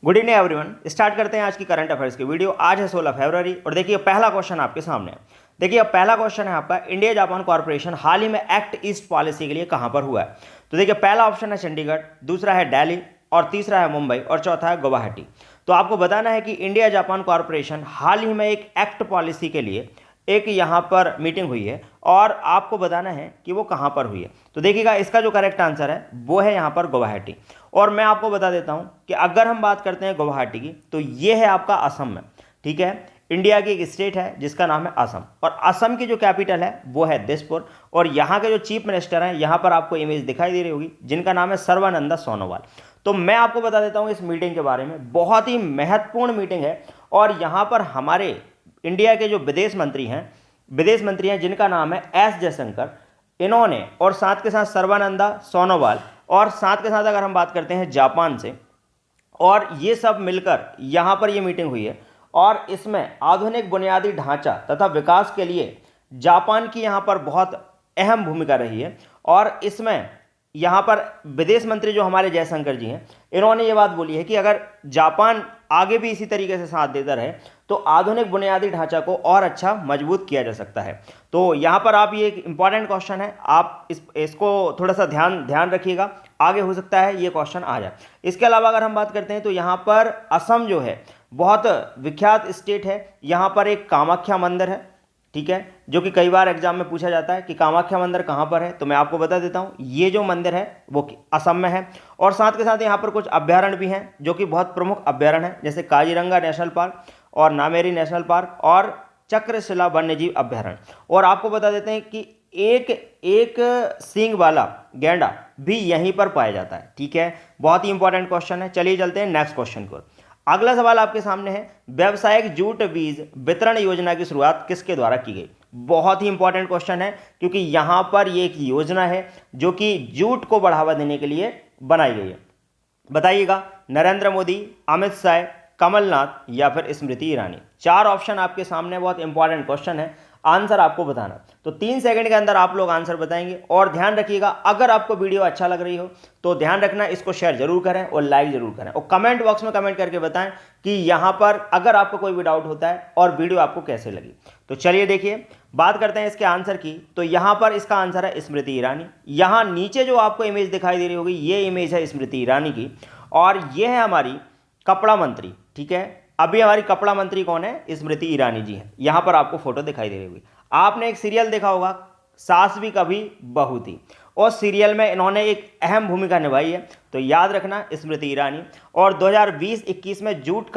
Good evening everyone. Start करते हैं आज की करंट अफेयर्स की वीडियो। आज है 16 फरवरी और देखिए पहला क्वेश्चन आपके सामने है। देखिए अब पहला क्वेश्चन है आपका, इंडिया जापान कॉर्पोरेशन हाल ही में एक्ट ईस्ट पॉलिसी के लिए कहां पर हुआ है। तो देखिए पहला ऑप्शन है चंडीगढ़, दूसरा है दिल्ली और तीसरा है मुंबई और चौथा है गुवाहाटी। तो आपको बताना है कि इंडिया जापान कॉर्पोरेशन हाल ही में एक एक्ट पॉलिसी के लिए एक यहाँ पर मीटिंग हुई है और आपको बताना है कि वो कहाँ पर हुई है। तो देखिएगा इसका जो करेक्ट आंसर है वो है यहाँ पर गुवाहाटी। और मैं आपको बता देता हूँ कि अगर हम बात करते हैं गुवाहाटी की तो ये है आपका असम में। ठीक है, इंडिया की एक स्टेट है जिसका नाम है असम और असम की जो कैपिटल है वो है दिसपुर। और यहाँ के जो चीफ मिनिस्टर हैं, यहाँ पर आपको इमेज दिखाई दे रही होगी, जिनका नाम है सर्बानंद सोनोवाल। तो मैं आपको बता देता हूँ इस मीटिंग के बारे में, बहुत ही महत्वपूर्ण मीटिंग है। और यहाँ पर हमारे इंडिया के जो विदेश मंत्री हैं जिनका नाम है एस जयशंकर, इन्होंने और साथ के साथ सर्बानंदा सोनोवाल और साथ के साथ अगर हम बात करते हैं जापान से, और ये सब मिलकर यहाँ पर ये मीटिंग हुई है। और इसमें आधुनिक बुनियादी ढांचा तथा विकास के लिए जापान की यहाँ पर बहुत अहम भूमिका रही है। और इसमें यहाँ पर विदेश मंत्री जो हमारे जयशंकर जी हैं, इन्होंने ये बात बोली है कि अगर जापान आगे भी इसी तरीके से साथ देता रहे तो आधुनिक बुनियादी ढांचा को और अच्छा मजबूत किया जा सकता है। तो यहाँ पर आप, ये एक इंपॉर्टेंट क्वेश्चन है, आप इसको थोड़ा सा ध्यान रखिएगा, आगे हो सकता है ये क्वेश्चन आ जाए। इसके अलावा अगर हम बात करते हैं तो यहाँ पर असम जो है बहुत विख्यात स्टेट है। यहाँ पर एक कामाख्या मंदिर है, ठीक है, जो कि कई बार एग्जाम में पूछा जाता है कि कामाख्या मंदिर कहाँ पर है। तो मैं आपको बता देता हूँ, ये जो मंदिर है वो असम में है। और साथ के साथ यहाँ पर कुछ अभ्यारण्य भी हैं जो कि बहुत प्रमुख अभ्यारण्य हैं, जैसे काजीरंगा नेशनल पार्क और नामेरी नेशनल पार्क और चक्रशिला वन्यजीव अभ्यारण्य। और आपको बता देते हैं कि एक सींग वाला गैंडा भी यहीं पर पाया जाता है। ठीक है, बहुत ही इंपॉर्टेंट क्वेश्चन है। चलिए चलते हैं नेक्स्ट क्वेश्चन को। अगला सवाल आपके सामने है, व्यावसायिक जूट बीज वितरण योजना की शुरुआत किसके द्वारा की गई। बहुत ही इंपॉर्टेंट क्वेश्चन है क्योंकि यहां पर ये एक योजना है जो कि जूट को बढ़ावा देने के लिए बनाई गई है। बताइएगा, नरेंद्र मोदी, अमित शाह, कमलनाथ या फिर स्मृति ईरानी। चार ऑप्शन आपके सामने, बहुत इंपॉर्टेंट क्वेश्चन है, आंसर आपको बताना। तो 3 सेकंड के अंदर आप लोग आंसर बताएंगे। और ध्यान रखिएगा, अगर आपको वीडियो अच्छा लग रही हो तो ध्यान रखना, इसको शेयर जरूर करें और लाइक जरूर करें और कमेंट बॉक्स में कमेंट करके बताएं कि यहां पर अगर आपको कोई भी डाउट होता है और वीडियो आपको कैसे लगी। तो चलिए देखिए, बात करते हैं इसके आंसर की। तो यहां पर इसका आंसर है स्मृति ईरानी। यहां नीचे जो आपको इमेज दिखाई दे रही होगी, ये इमेज है स्मृति ईरानी की और ये है हमारी कपड़ा मंत्री। ठीक है, अभी हमारी कपड़ा मंत्री कौन है, स्मृति ईरानी जी हैं। यहां पर आपको फोटो दिखाई दे रही होगी। आपने एक सीरियल देखा होगा, सास भी कभी बहू थी, और सीरियल में इन्होंने एक अहम भूमिका निभाई है, तो याद रखना स्मृति ईरानी। और 2020-21 में जूट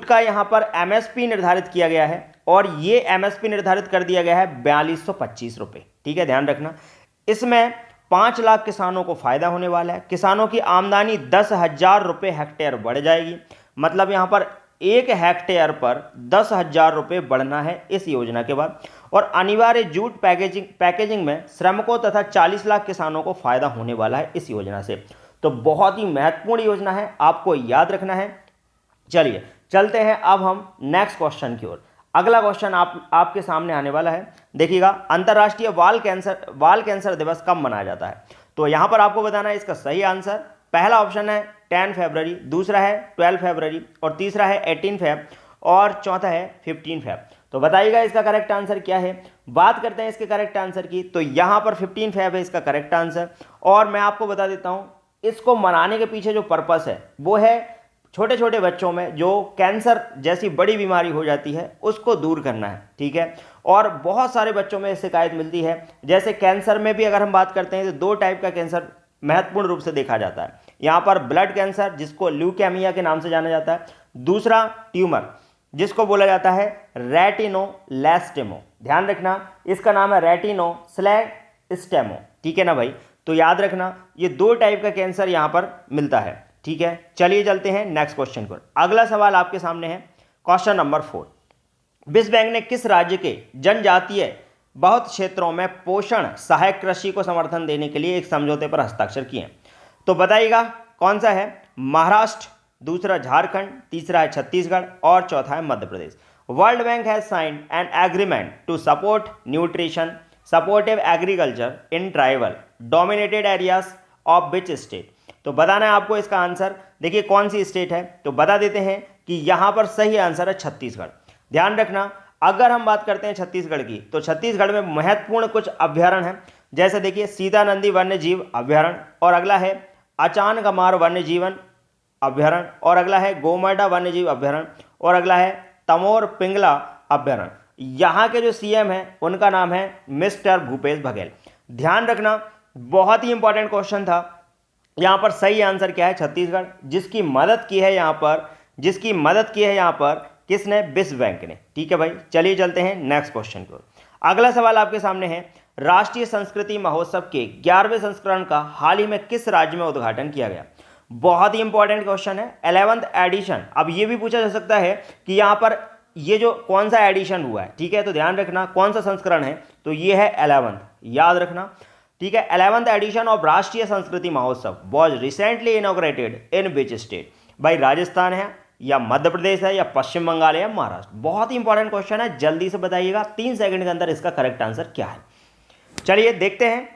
का यहां पर एमएसपी निर्धारित किया गया है और ये एमएसपी निर्धारित कर दिया गया है 4225 रुपये। ठीक है, ध्यान रखना। इसमें 5 लाख किसानों को फायदा होने वाला है। किसानों की आमदनी 10,000 रुपये हेक्टेयर बढ़ जाएगी। मतलब यहां पर 1 हेक्टेयर पर 10,000 रुपये बढ़ना है इस योजना के बाद। और अनिवार्य जूट पैकेजिंग में श्रमिकों तथा 40 लाख किसानों को फायदा होने वाला है इस योजना से। तो बहुत ही महत्वपूर्ण योजना है, आपको याद रखना है। चलिए चलते हैं अब हम नेक्स्ट क्वेश्चन की ओर। अगला क्वेश्चन आपके सामने आने वाला है। देखिएगा, अंतर्राष्ट्रीय बाल कैंसर दिवस कब मनाया जाता है। तो यहां पर आपको बताना है इसका सही आंसर। पहला ऑप्शन है 10 फरवरी, दूसरा है 12 फरवरी और तीसरा है 18 फेब और चौथा है 15 फेब। तो बताइएगा इसका करेक्ट आंसर क्या है। बात करते हैं इसके करेक्ट आंसर की। तो यहां पर 15 फेब है इसका करेक्ट आंसर। और मैं आपको बता देता हूं, इसको मनाने के पीछे जो पर्पस है वो है छोटे छोटे बच्चों में जो कैंसर जैसी बड़ी बीमारी हो जाती है उसको दूर करना है। ठीक है, और बहुत सारे बच्चों में शिकायत मिलती है। जैसे कैंसर में भी अगर हम बात करते हैं तो 2 टाइप का कैंसर महत्वपूर्ण रूप से देखा जाता है। यहाँ पर ब्लड कैंसर, जिसको ल्यूकेमिया के नाम से जाना जाता है, दूसरा ट्यूमर जिसको बोला जाता है रेटिनोब्लास्टोमा। ध्यान रखना, इसका नाम है रेटिनोब्लास्टोमा। ठीक है ना भाई, तो याद रखना ये 2 टाइप का कैंसर यहाँ पर मिलता है। ठीक है, चलिए चलते हैं नेक्स्ट क्वेश्चन पर। अगला सवाल आपके सामने है, क्वेश्चन नंबर 4। विश्व बैंक ने किस राज्य के जनजातीय बहुत क्षेत्रों में पोषण सहायक कृषि को समर्थन देने के लिए एक समझौते पर हस्ताक्षर किए। तो बताइएगा कौन सा है। महाराष्ट्र, दूसरा झारखंड, तीसरा है छत्तीसगढ़ और चौथा है Madhya Pradesh. World bank has signed an agreement to support nutrition supportive agriculture in tribal dominated areas of which state. तो बताना है आपको इसका आंसर। देखिए कौन सी स्टेट है, तो बता देते हैं कि यहां पर सही आंसर है छत्तीसगढ़। ध्यान रखना, अगर हम बात करते हैं छत्तीसगढ़ की, तो छत्तीसगढ़ में महत्वपूर्ण कुछ अभ्यारण्य हैं, जैसे देखिए सीतानंदी वन्य जीव अभ्यारण्य, और अगला है अचानकमार वन्य जीवन अभ्यारण्य, और अगला है गोमर्डा वन्य जीव अभ्यारण्य, और अगला है तमोर पिंगला अभ्यारण्य। यहाँ के जो सीएम हैं उनका नाम है मिस्टर भूपेश बघेल। ध्यान रखना, बहुत ही इंपॉर्टेंट क्वेश्चन था। यहाँ पर सही आंसर क्या है? छत्तीसगढ़। जिसकी मदद की है यहाँ पर, जिसकी मदद की है यहाँ पर किसने? विश्व बैंक ने। ठीक है भाई, चलिए चलते हैं नेक्स्ट क्वेश्चन की ओर। अगला सवाल आपके सामने है, राष्ट्रीय संस्कृति महोत्सव के 11वें संस्करण का हाल ही में किस राज्य में उद्घाटन किया गया? बहुत ही इंपॉर्टेंट क्वेश्चन है, 11th एडिशन। अब ये भी पूछा जा सकता है कि यहाँ पर ये जो कौन सा एडिशन हुआ है, ठीक है, तो ध्यान रखना कौन सा संस्करण है, तो ये है 11th, याद रखना। ठीक है, 11th एडिशन ऑफ राष्ट्रीय संस्कृति महोत्सव was recently inaugurated in which state? भाई राजस्थान है या मध्य प्रदेश है या पश्चिम बंगाल है या महाराष्ट्र? बहुत ही इंपॉर्टेंट क्वेश्चन है, जल्दी से बताइएगा 3 सेकंड के अंदर इसका करेक्ट आंसर क्या है। चलिए देखते हैं,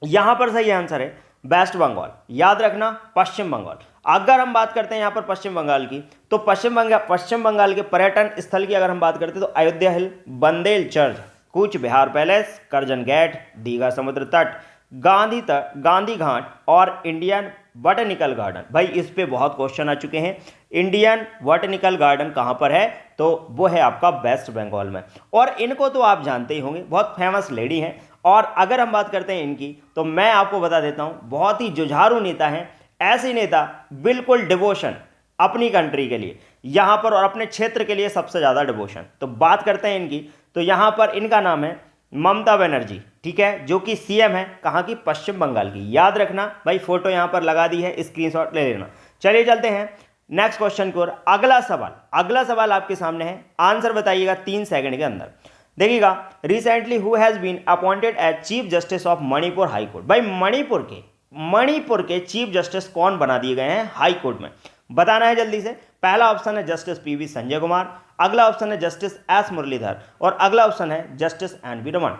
यहां पर सही आंसर है वेस्ट बंगाल, याद रखना पश्चिम बंगाल। अगर हम बात करते हैं यहां पर पश्चिम बंगाल की, तो पश्चिम बंगाल के पर्यटन स्थल की अगर हम बात करते हैं तो अयोध्या हिल, Bandial church, Cooch Behar palace, Karjan gate, Digha समुद्र तट, गांधी घाट और इंडियन बॉटनिकल गार्डन। भाई इस पे बहुत क्वेश्चन आ चुके हैं। इंडियन बॉटनिकल गार्डन कहां पर है? तो वो है आपका वेस्ट बंगाल में, और इनको तो आप जानते ही होंगे, बहुत फेमस लेडी हैं। और अगर हम बात करते हैं इनकी, तो मैं आपको बता देता हूं, बहुत ही जुझारू नेता हैं। ऐसे नेता बिल्कुल डिवोशन अपनी कंट्री के लिए यहां पर, और अपने क्षेत्र के लिए सबसे ज्यादा डिवोशन। तो बात करते हैं इनकी, तो यहां पर इनका नाम है ममता बनर्जी, ठीक है, जो कि सीएम है कहां की? पश्चिम बंगाल की। याद रखना भाई, फोटो यहां पर लगा दी है, स्क्रीनशॉट ले लेना। चलिए चलते हैं नेक्स्ट क्वेश्चन की ओर। अगला सवाल आपके सामने है, आंसर बताइएगा 3 सेकंड के अंदर। देखिएगा, recently who has been appointed as chief justice of Manipur high court? भाई मणिपुर के चीफ जस्टिस कौन बना दिए गए हैं हाई कोर्ट में? बताना है जल्दी से। पहला ऑप्शन है जस्टिस पीवी संजय कुमार, अगला ऑप्शन है जस्टिस एस मुरलीधर, और अगला ऑप्शन है जस्टिस एनवी रमन।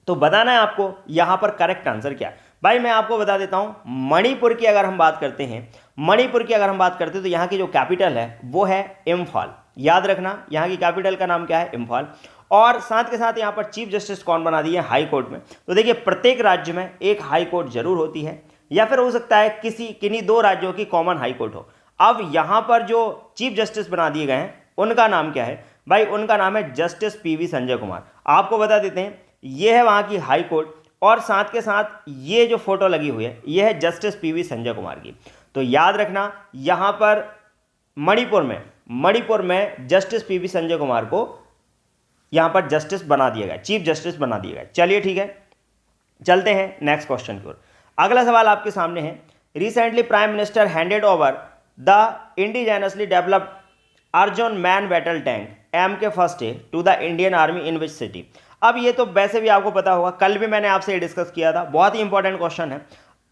तो बताना है आपको यहां पर करेक्ट आंसर क्या है। भाई मैं आपको बता देता हूं, मणिपुर की अगर हम बात करते हैं, तो यहां की जो कैपिटल है वो है इम्फाल। याद रखना, यहां की कैपिटल का नाम क्या है? इम्फाल। और साथ के साथ यहां पर चीफ जस्टिस कौन बना दिए हाई कोर्ट में? तो देखिए, प्रत्येक राज्य में एक हाई कोर्ट जरूर होती है, या फिर हो सकता है किन्हीं 2 राज्यों की कॉमन हाई कोर्ट हो। अब यहां पर जो चीफ जस्टिस बना दिए गए हैं उनका नाम क्या है? भाई उनका नाम है जस्टिस पीवी संजय कुमार। आपको बता देते हैं, ये है वहां की हाई कोर्ट, और साथ के साथ ये जो फोटो लगी हुई है ये है जस्टिस पीवी संजय कुमार की। तो याद रखना, यहां पर मणिपुर में जस्टिस पीवी संजय कुमार को यहां पर जस्टिस बना दिया गया, चीफ जस्टिस बना दिया गया। चलिए ठीक है, चलते हैं नेक्स्ट क्वेश्चन की ओर। अगला सवाल आपके सामने है, recently prime minister handed over the indigenously developed Arjun main battle tank MK-1A to the Indian army in which city? अब ये तो वैसे भी आपको पता होगा, कल भी मैंने आपसे ये डिस्कस किया था, बहुत ही इंपॉर्टेंट क्वेश्चन है।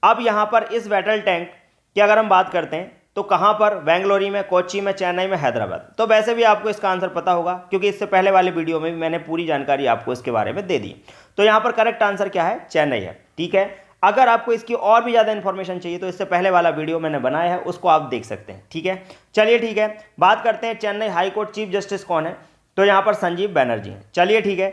अब यहां पर इस बैटल टैंक की अगर हम बात करते हैं तो कहां पर? बेंगलुरु में, कोच्चि में, चेन्नई में, हैदराबाद। तो वैसे भी आपको इसका आंसर पता होगा, क्योंकि इससे पहले वाले वीडियो में भी मैंने पूरी जानकारी आपको इसके बारे में दे दी। तो यहां पर करेक्ट आंसर क्या है? चेन्नई है। ठीक है, अगर आपको इसकी और भी ज्यादा इंफॉर्मेशन चाहिए तो इससे पहले वाला वीडियो मैंने बनाया है, उसको आप देख सकते हैं। ठीक है, चलिए ठीक है, बात करते हैं Chennai high court chief justice कौन है? तो यहां पर संजीव बनर्जी हैं। चलिए ठीक है,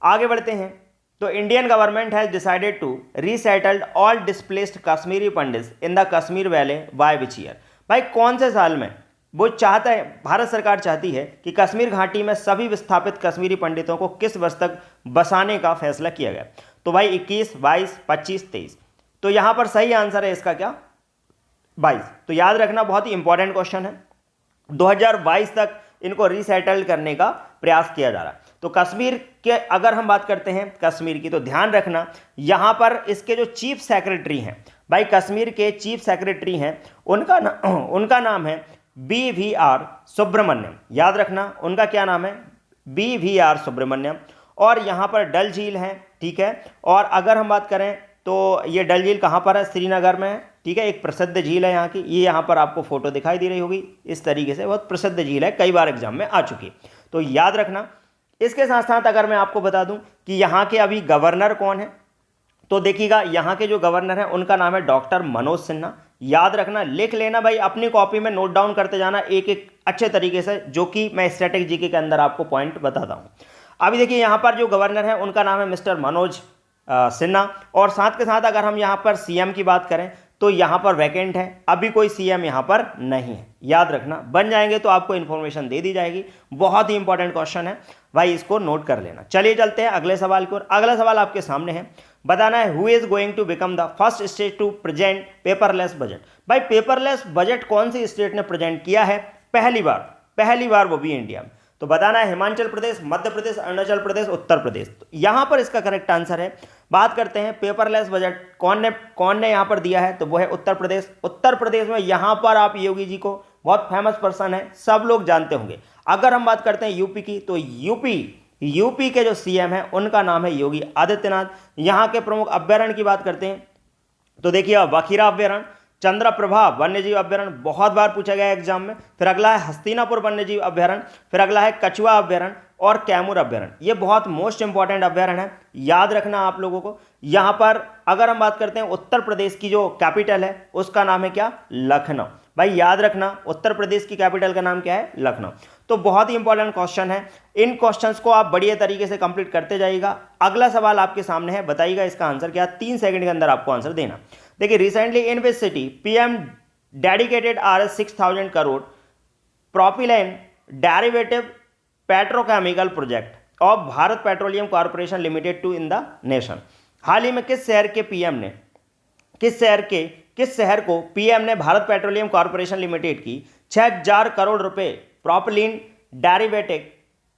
आगे बढ़ते हैं। तो Indian government has decided to resettled all displaced Kashmiri Pandits in the Kashmir valley by which year? भाई कौन से साल में वो चाहता है, भारत सरकार चाहती है कि कश्मीर घाटी में सभी विस्थापित कश्मीरी पंडितों को किस वर्ष तक बसाने का फैसला किया गया? तो भाई 21, 22, 25, 23। तो यहां पर सही आंसर है इसका क्या? 22। तो याद रखना, बहुत ही इंपॉर्टेंट क्वेश्चन है। 2022 तक इनको रीसेटल करने का प्रयास किया जा रहा है। तो कश्मीर के अगर हम बात करते हैं कश्मीर की, तो ध्यान रखना यहां पर इसके जो चीफ सेक्रेटरी हैं, भाई कश्मीर के चीफ सेक्रेटरी हैं, उनका नाम है BVR सुब्रमण्यम। याद रखना, उनका क्या नाम है? BVR सुब्रमण्यम। और यहां पर डल झील है, ठीक है। और अगर हम बात करें तो ये डल झील कहां पर है? श्रीनगर में है, ठीक है। एक प्रसिद्ध झील है यहाँ की, ये यहाँ पर आपको फोटो दिखाई दे रही होगी इस तरीके से, बहुत प्रसिद्ध झील है, कई बार एग्जाम में आ चुकी। तो याद रखना। इसके साथ साथ अगर मैं आपको बता दूं कि यहाँ के अभी गवर्नर कौन है, तो देखिएगा यहाँ के जो गवर्नर हैं उनका नाम है डॉक्टर मनोज सिन्हा। याद रखना, लिख लेना भाई, अपनी कॉपी में नोट डाउन करते जाना एक एक अच्छे तरीके से, जो कि मैं स्टैटिक जीके के अंदर आपको पॉइंट बताता हूँ। अभी देखिए यहाँ पर जो गवर्नर है उनका नाम है मिस्टर मनोज सिन्हा, और साथ के साथ अगर हम यहाँ पर सीएम की बात करें तो यहाँ पर वैकेंट है, अभी कोई सीएम यहाँ पर नहीं है। याद रखना, बन जाएंगे तो आपको इन्फॉर्मेशन दे दी जाएगी। बहुत ही इंपॉर्टेंट क्वेश्चन है भाई, इसको नोट कर लेना। चलिए चलते हैं अगले सवाल की ओर। अगला सवाल आपके सामने है, बताना है who is going to become the first state to present paperless budget. भाई पेपरलेस बजट कौन सी स्टेट ने प्रेजेंट किया है पहली बार, वो भी इंडिया में। तो बताना है हिमाचल प्रदेश, मध्य प्रदेश, अरुणाचल प्रदेश, उत्तर प्रदेश। तो यहां पर इसका करेक्ट आंसर है, बात करते हैं पेपरलेस बजट कौन ने यहां पर दिया है, तो वो है उत्तर प्रदेश। उत्तर प्रदेश में यहां पर आप योगी जी को, बहुत फेमस पर्सन है, सब लोग जानते होंगे। अगर हम बात करते हैं यूपी की, तो यूपी के जो सीएम है उनका नाम है योगी आदित्यनाथ। यहां के प्रमुख अभ्यारण्य की बात करते हैं तो देखिए बखीरा अभ्यारण्य, चंद्रप्रभा वन्यजीव अभ्यारण्य, बहुत बार पूछा गया एग्जाम में। फिर अगला है हस्तिनापुर वन्यजीव अभ्यारण्य, फिर अगला है कछुआ अभ्यारण्य और कैमूर अभ्यारण्य। ये बहुत मोस्ट इंपॉर्टेंट अभ्यारण्य है, याद रखना आप लोगों को। यहाँ पर अगर हम बात करते हैं उत्तर प्रदेश की जो कैपिटल है उसका नाम है क्या, लखनऊ। भाई याद रखना, उत्तर प्रदेश की कैपिटल का नाम क्या है, लखनऊ। तो बहुत ही इंपॉर्टेंट क्वेश्चन है, इन क्वेश्चंस को आप बढ़िया तरीके से कंप्लीट करते जाइएगा। अगला सवाल आपके सामने है, बताइएगा इसका आंसर क्या, 3 सेकंड के अंदर आपको आंसर देना। देखिए recently in which city PM dedicated Rs 6,000 crore propylene derivative petrochemical project of Bharat petroleum corporation limited to in the nation. हाल ही में किस शहर के पीएम ने, किस शहर को पीएम ने भारत पेट्रोलियम कॉर्पोरेशन लिमिटेड की 6,000 करोड़ रुपए प्रोपिलीन डेरिवेटिव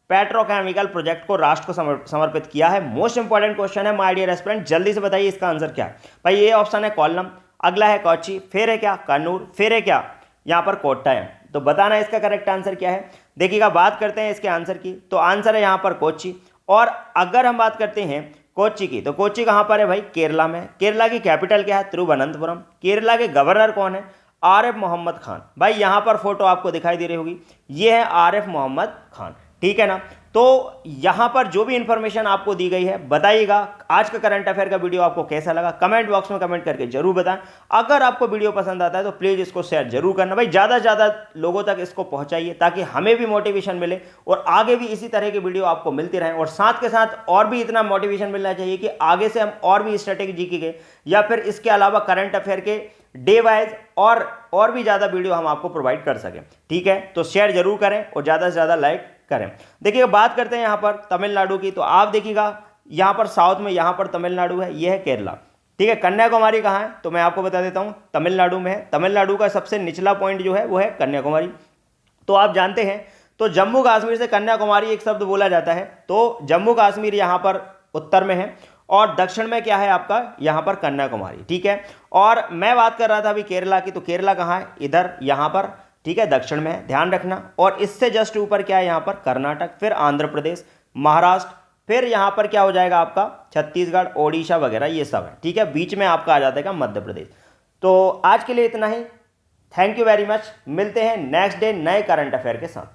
पेट्रोकेमिकल प्रोजेक्ट को राष्ट्र को समर्पित किया है। मोस्ट इंपॉर्टेंट क्वेश्चन है माय डियर एस्पिरेंट, जल्दी से बताइए इसका आंसर क्या है। भाई ये ऑप्शन है कोल्लम, अगला है कोच्चि, फिर है क्या कन्नूर, फिर है क्या यहाँ पर कोट्टायम। तो बताना इसका करेक्ट आंसर क्या है। देखिएगा बात करते हैं इसके आंसर की, तो आंसर है यहाँ पर कोच्चि। और अगर हम बात करते हैं कोच्चि की, तो कोच्चि कहाँ पर है भाई, केरला में। केरला की कैपिटल क्या है, तिरुवनंतपुरम। केरला के गवर्नर कौन है, आरिफ मोहम्मद खान। भाई यहाँ पर फोटो आपको दिखाई दे रही होगी, ये है आरिफ मोहम्मद खान, ठीक है ना। तो यहां पर जो भी इंफॉर्मेशन आपको दी गई है, बताइएगा आज का करंट अफेयर का वीडियो आपको कैसा लगा, कमेंट बॉक्स में कमेंट करके जरूर बताएं। अगर आपको वीडियो पसंद आता है तो प्लीज इसको शेयर जरूर करना भाई, ज्यादा से ज्यादा लोगों तक इसको पहुंचाइए ताकि हमें भी मोटिवेशन मिले और आगे भी इसी तरह की वीडियो आपको मिलती रहे। और साथ के साथ और भी इतना मोटिवेशन मिलना चाहिए कि आगे से हम और भी स्ट्रेटेजी के या फिर इसके अलावा करंट अफेयर के डे वाइज और भी ज्यादा वीडियो हम आपको प्रोवाइड कर सकें, ठीक है। तो शेयर जरूर करें और ज्यादा से ज्यादा लाइक करें। देखिए बात करते हैं यहाँ पर तमिलनाडु की, तो आप देखिएगा यहाँ पर साउथ में यहाँ पर तमिलनाडु है, ये है केरला, ठीक है। कन्याकुमारी कहाँ है, तो मैं आपको बता देता हूँ तमिलनाडु में है। तमिलनाडु का सबसे निचला पॉइंट जो है वो है कन्याकुमारी। तो आप जानते हैं तो जम्मू कश्मीर से कन्याकुमारी एक शब्द बोला जाता है, तो जम्मू कश्मीर यहाँ पर उत्तर में है और दक्षिण में क्या है आपका, यहाँ पर कन्याकुमारी, ठीक है। और मैं बात कर रहा था अभी केरला की, तो केरला कहाँ है, इधर यहाँ पर, ठीक है, दक्षिण में है, ध्यान रखना। और इससे जस्ट ऊपर क्या है यहाँ पर कर्नाटक, फिर आंध्र प्रदेश, महाराष्ट्र, फिर यहाँ पर क्या हो जाएगा आपका छत्तीसगढ़, ओडिशा वगैरह ये सब है, ठीक है। बीच में आपका आ जाता है मध्य प्रदेश। तो आज के लिए इतना ही, थैंक यू वेरी मच। मिलते हैं नेक्स्ट डे नए करंट अफेयर के साथ।